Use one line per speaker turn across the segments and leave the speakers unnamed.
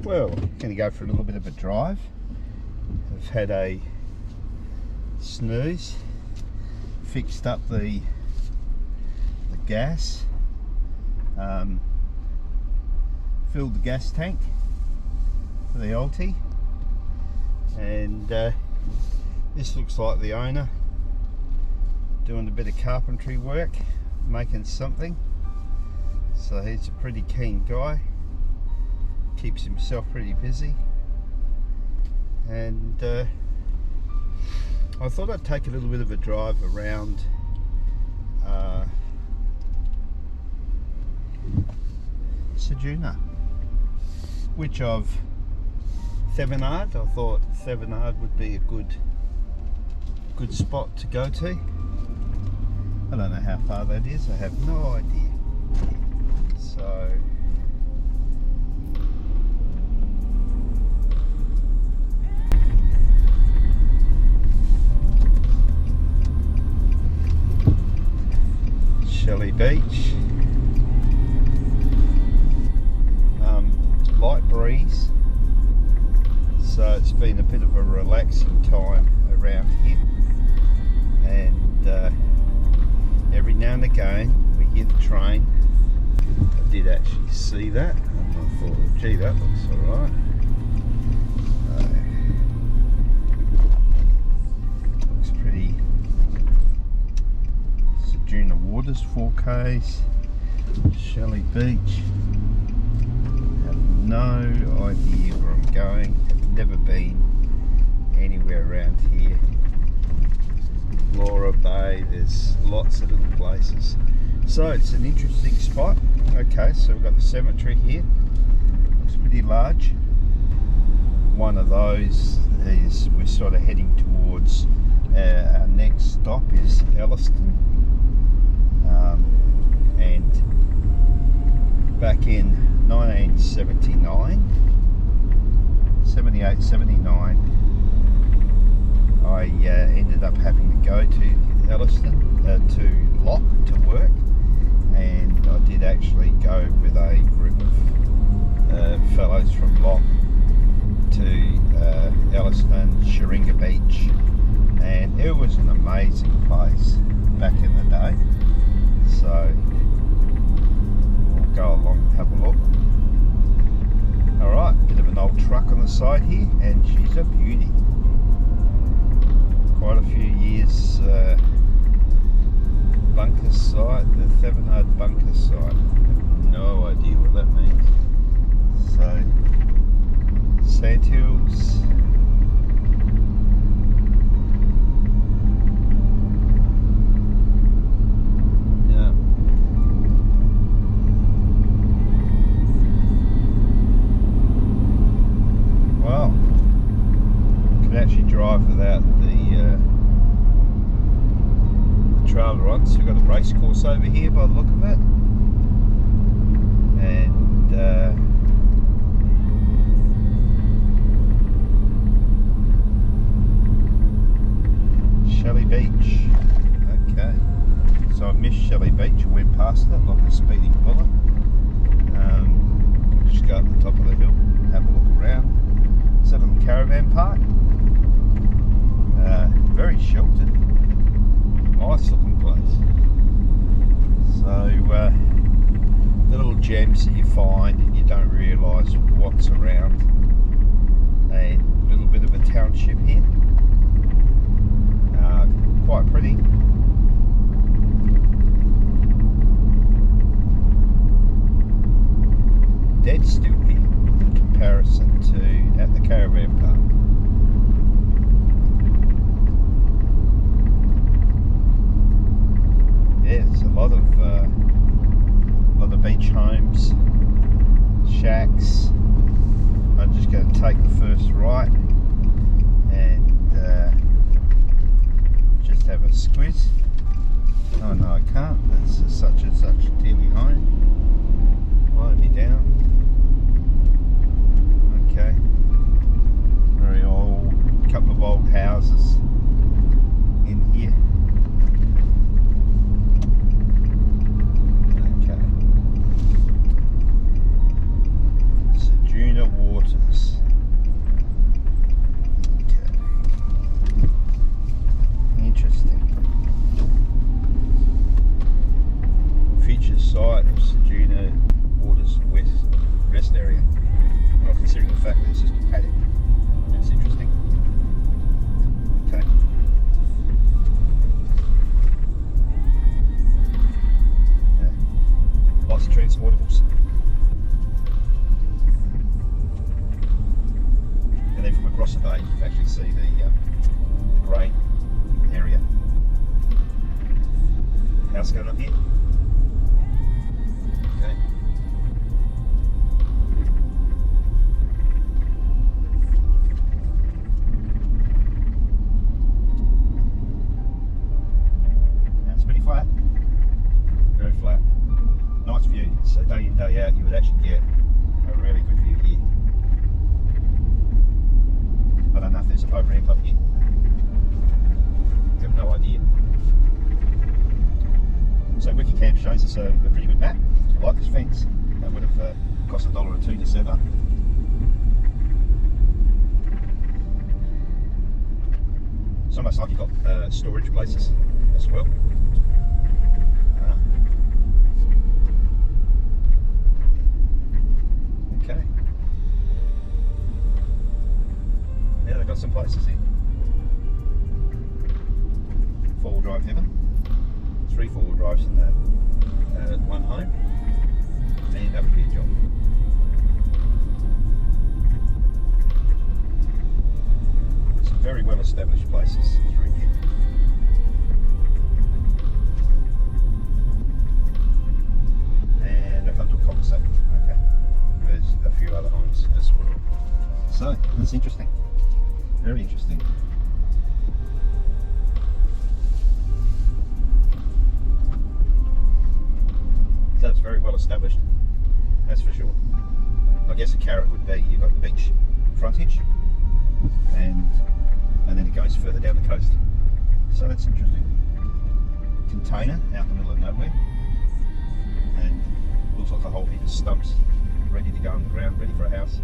Well, going to go for a little bit of a drive. I've had a snooze, fixed up the gas, filled the gas tank for the Alti, and this looks like the owner doing a bit of carpentry work, making something. So he's a pretty keen guy, keeps himself pretty busy, and I thought I'd take a little bit of a drive around Ceduna, which of Thevenard. I thought Thevenard would be a good spot to go to. I don't know how far that is, I have no idea. So Shelley Beach, light breeze, so it's been a bit of a relaxing time around here, and every now and again we hear the train. I did actually see that, and I thought, well, gee, that looks alright. Looks pretty. Ceduna Waters 4Ks, Shelley Beach. Have no idea where I'm going. Have never been anywhere around here. Laura Bay, there's lots of little places. So it's an interesting spot. Okay, so we've got the cemetery here. Looks pretty large. One of those is we're sort of heading towards our next stop is Elliston. And back in 78, 79, I ended up having to go to Elliston, to Lock to work, and I did actually go with a group of fellows from Lock to Elliston, Sharinga Beach, and it was an amazing place back in the day. So we'll go along and have a look. Alright, bit of an old truck on the side here, and she's a beauty. Quite a few years bunker site, the Thevenard bunker site. I have no idea what that means. So, sand hills. Yeah. Wow. Could actually drive without the trailer on. So we've got a race course over here by the look of it, and Shelley Beach. Okay, so I missed Shelley Beach and went past it like a speeding bullet. Just go up the top of the hill, have a look around. It's a little caravan park, very sheltered. Nice looking place. So the little gems that you find and you don't realise what's around, and a little bit of a township here. Quite pretty. Dead still here in comparison to at the caravan park. Yeah, there's a lot of beach homes, shacks. I'm just going to take the first right and just have a squiz. Oh no, I can't. That's a such and such Teely home. Won't be down. Okay. Very old, couple of old houses in here. Ceduna Waters. waters. Okay. Interesting. Future site of Ceduna Waters Rest Area. Well, considering the fact that it's just a paddock, that's interesting. Okay. Lots of transportables. And then from across the bay, you can actually see the grain area. House going up here. Okay. That's pretty flat. Very flat. Nice view. So day in, day out, you would actually get a really good view here. I don't know if there's a boat ramp up here. I have no idea. So Wikicamp shows us a pretty good map. I like this fence. That would have cost $1 or $2 to set up. It's almost like you've got storage places as well. Okay. Yeah, they've got some places here. 4-wheel drive heaven. 3 4-wheel drives in the one home. And that would be a job. Some very well established places through here. And I've come to a cul-de-sac. Okay. There's a few other homes as well. So, that's interesting. Very interesting. So it's very well established, that's for sure. I guess a carrot would be, you've got beach frontage, and then it goes further down the coast. So that's interesting. Container out in the middle of nowhere, and looks like a whole heap of stumps ready to go on the ground, ready for a house.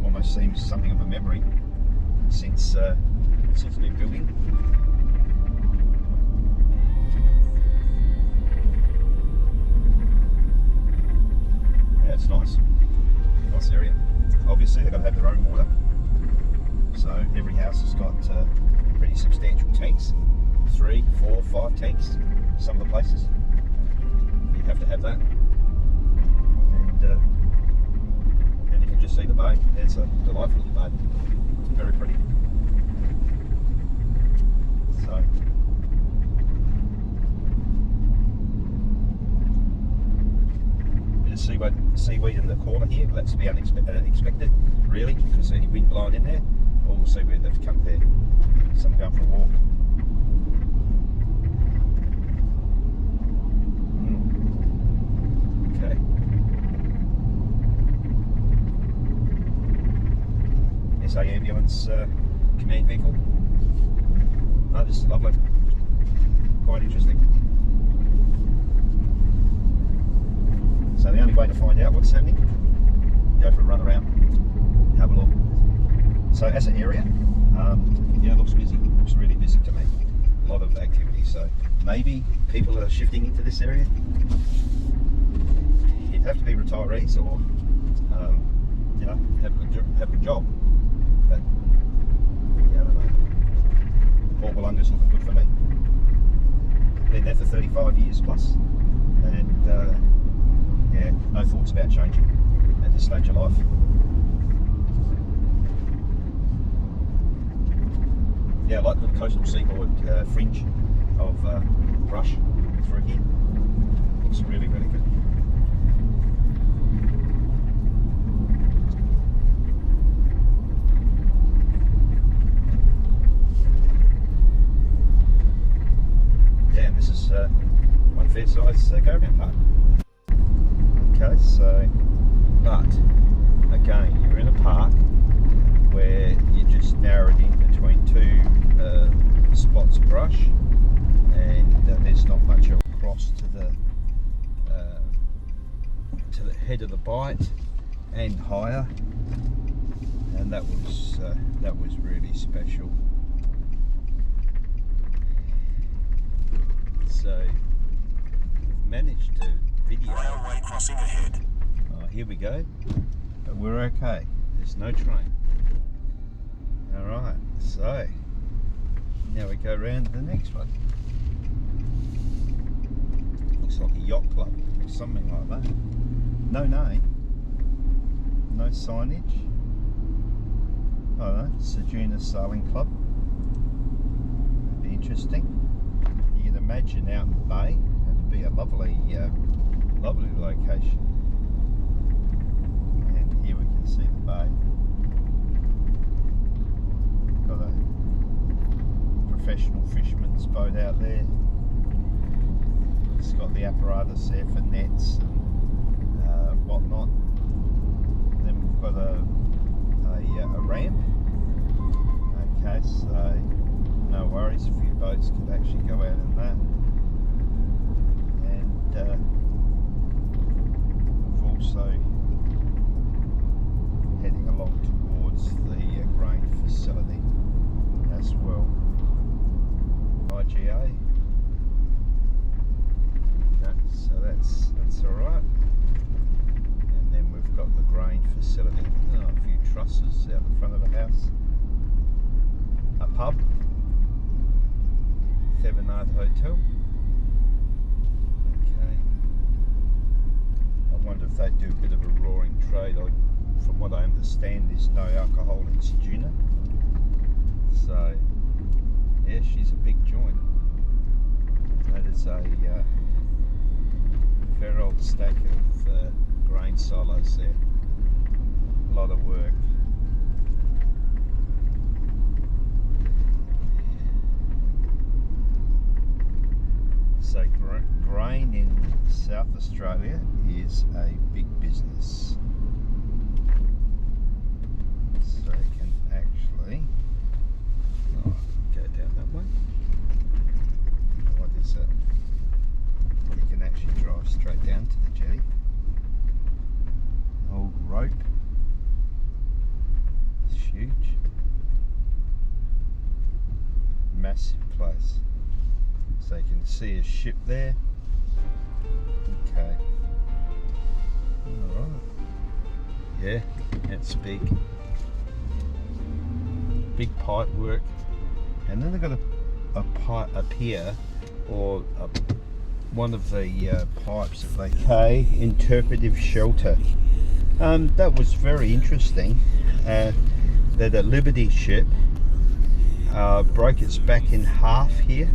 Almost seems something of a memory since been building. Yeah, it's nice. Nice area. Obviously they've got to have their own water. So every house has got pretty substantial tanks. 3, 4, 5 tanks. Some of the places. You'd have to have that. And you can just see the bay. It's a delightful little bay. Very pretty. So bit of seaweed in the corner here, but that's to be expected, really, because any wind blowing in there, all the seaweed that's come there. Some going for a walk. Okay. SA ambulance command vehicle. Oh, this is lovely. Quite interesting. So the only way to find out what's happening, go for a run around, have a look. So as an area, yeah, it looks busy. Looks really busy to me. A lot of activity. So maybe people are shifting into this area. You'd have to be retirees or, you know, have a good job. But yeah, I don't know. Port Wollonga's looking good for me. Been there for 35 years plus, and yeah, no thoughts about changing at this stage of life. Yeah, I like the coastal seaboard fringe of brush through here. Looks really, really good. Yeah, and this is one fair size caravan park. Okay, so, but again, you're in a park where you just narrowed in between 2 spots of brush, and there's not much across to the to the head of the bight and higher, and that was really special. So we've managed to video.
Railway crossing ahead.
Oh, here we go. But we're okay. There's no train. All right. So now we go round to the next one. Looks like a yacht club or something like that. No name. No signage. I don't know. Ceduna Sailing Club. It'd be interesting. You can imagine out in the bay. It'd be a lovely, lovely location. And here we can see the bay. Got a professional fisherman's boat out there. It's got the apparatus there for nets and whatnot. Then we've got a ramp. Okay, so no worries, a few boats could actually go out in that. And we've also heading along towards the grain facility as well. IGA. Okay, so that's all right. And then we've got the grain facility. Oh, a few trusses out the front of the house. A pub. Thevenard Hotel. Okay. I wonder if they do a bit of a roaring trade. From what I understand, there's no alcohol in Ceduna. So, yeah, she's a big joint. That is a fair old stack of grain silos there. A lot of work. So grain in South Australia is a big business. So you can actually go down that way. What is it? You can actually drive straight down to the jetty. Old rope. It's huge. Massive place. So you can see a ship there. Okay. Alright. Yeah, that's big. Big pipe work. And then they've got a pier, or one of the pipes that they pay, interpretive shelter. That was very interesting. That a Liberty ship broke its back in half here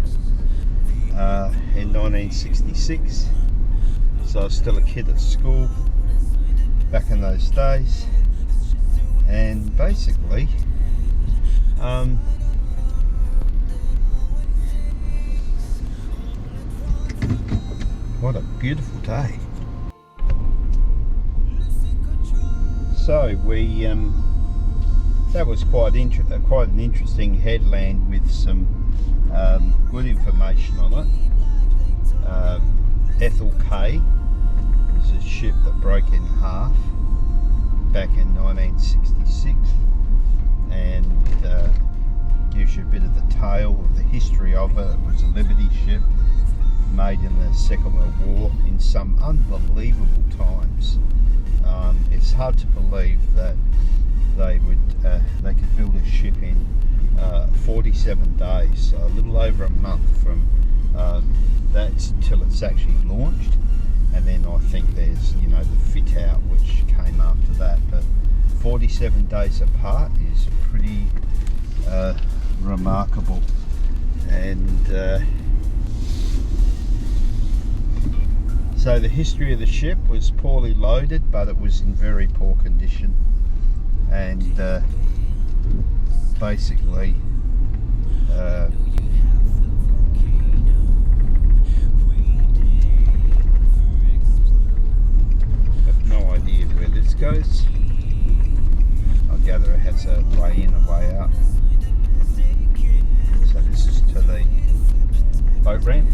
in 1966. So I was still a kid at school back in those days, and basically what a beautiful day. So we that was quite an interesting headland with some good information on it. Ethel K is a ship that broke in half back in 1966, and gives you a bit of the tale of the history of it. It was a Liberty ship made in the Second World War in some unbelievable times. It's hard to believe that they could build a ship in 47 days, so a little over a month from that till it's actually launched. And then I think there's, the fit out which came after that, but 47 days apart is pretty remarkable. And so the history of the ship was poorly loaded, but it was in very poor condition, and basically no idea where this goes. I gather it has a way in, a way out. So this is to the boat ramp.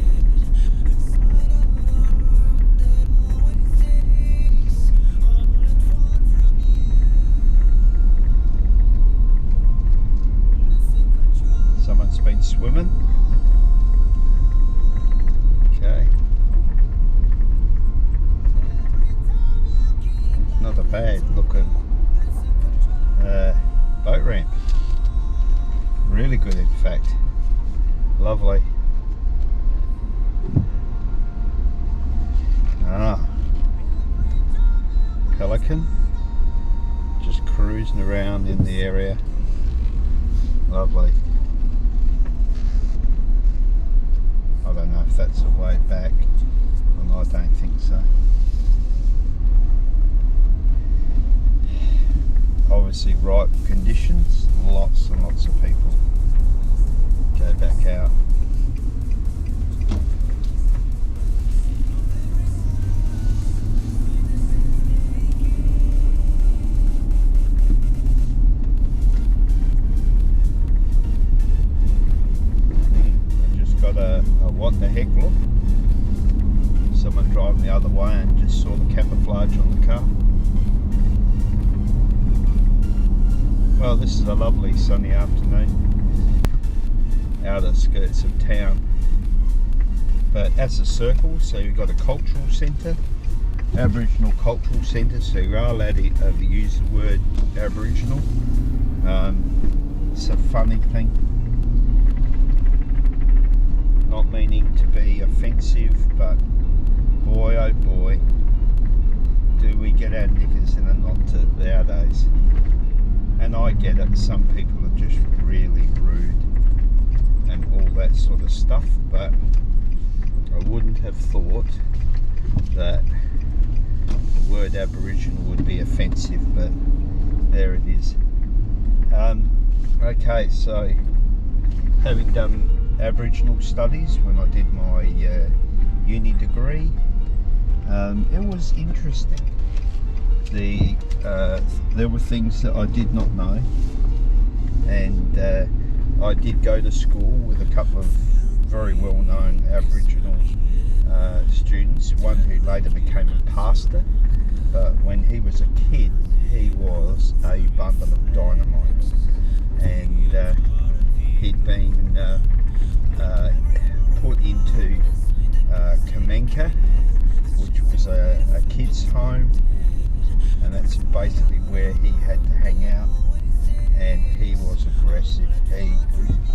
cruising around in the area. Lovely. I don't know if that's the way back, and I don't think so. Obviously ripe conditions, lots and lots of people go back out. I just got a what the heck look. Someone driving the other way and just saw the camouflage on the car. Well, this is a lovely sunny afternoon out of the skirts of town, but as a circle, so you've got a cultural centre, Aboriginal cultural centre, so you are allowed to use the word Aboriginal. It's a funny thing, not meaning to be offensive, but boy oh boy, do we get our knickers in a knot nowadays. And I get it, some people are just really rude and all that sort of stuff, but I wouldn't have thought that the word Aboriginal would be offensive, but there it is. Okay, so having done Aboriginal studies when I did my uni degree, it was interesting. There were things that I did not know, and I did go to school with a couple of very well-known Aboriginal students, one who later became a pastor, but when he was a kid he was a bundle of dynamite, and he'd been put into Kamenka, which was a kids' home, and that's basically where he had to hang out, and he was aggressive.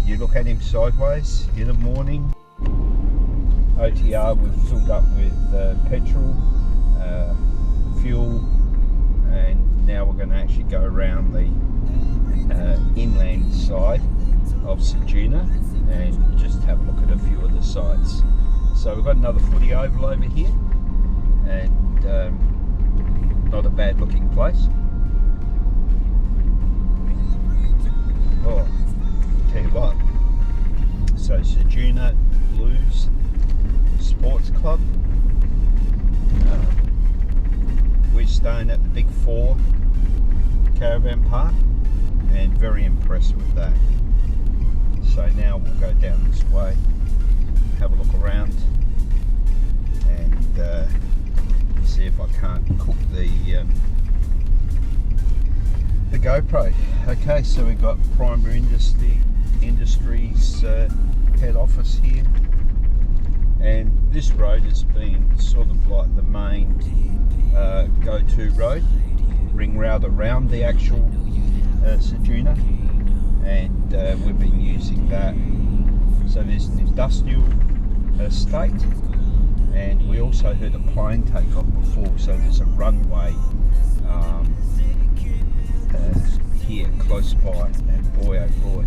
You look at him sideways in the morning. OTR we've filled up with petrol, fuel, and now we're going to actually go around the inland side of Ceduna and just have a look at a few of the sites. So we've got another footy oval over here, and not a bad looking place. Oh, tell you what, so Ceduna Blues Sports Club, we're staying at the Big 4 caravan park, and very impressed with that. So now we'll go down this way, have a look around, and see if I can't cook the GoPro. Okay, so we've got Primary Industries head office here, and this road has been sort of like the main go-to road, ring route around the actual Ceduna, and we've been using that. So there's an industrial estate, and we also heard a plane take off before, so there's a runway here close by, and boy oh boy,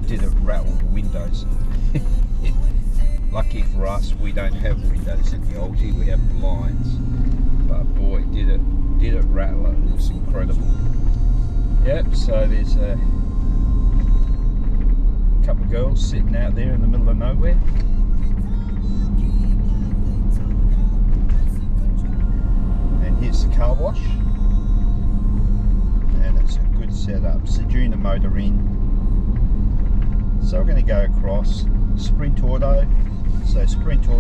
did it rattle the windows. Lucky for us, we don't have windows in the Alti, we have blinds, but boy, did it rattle. It was incredible. Yep, so there's a couple of girls sitting out there in the middle of nowhere. And here's the car wash, and it's a good setup. Ceduna Motor Inn. So we're going to go across Sprint Auto. So Sprint Auto